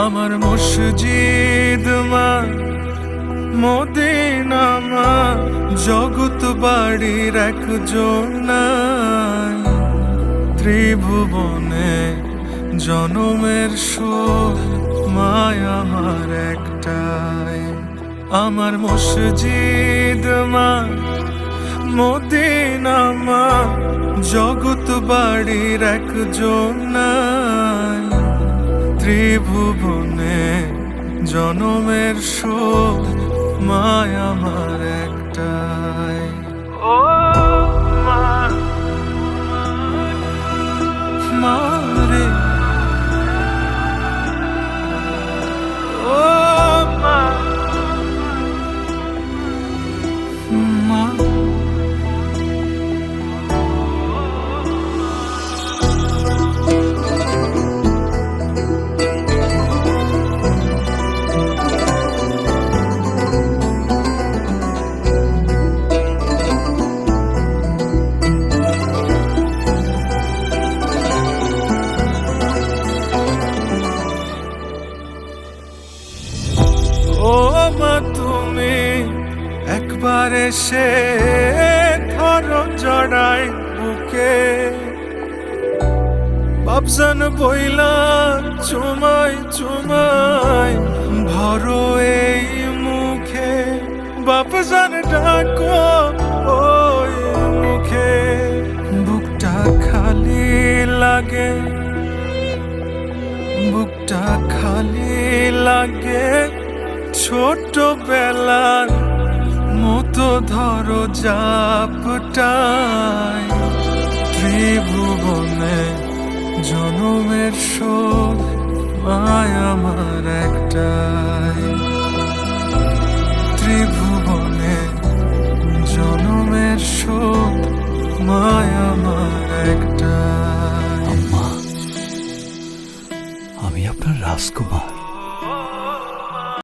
আমার মসজিদ মা মদিনা মা, জগৎ বাড়ির একজন নাই। ত্রিভুবনে জনমের শোক মায় আমার একটাই। আমার মসজিদ মা মদিনা মা, জগৎ বাড়ির একজন নাই। ত্রিভুবনে জনমের শোক মায় আমার একটাই। ও মা, মা রে, ও মা, মা। ও মা, তুমি একবার এসে ধরো জড়াই বুকে, বাপজান বইলা চুমাই চুমাই ভরো এই মুখে। বাপজান ডাকো ওই মুখে, বুকটা খালি লাগে, বুকটা খালি লাগে। ছোটবেলার মতো ধরো জাপটাই। ত্রিভুবনে জনমের শোক মায় আমার একটাই। ত্রিভুবনে জনমের শোক মায় আমার একটাই। আম্মা, আমি আপনার রাজকুমার।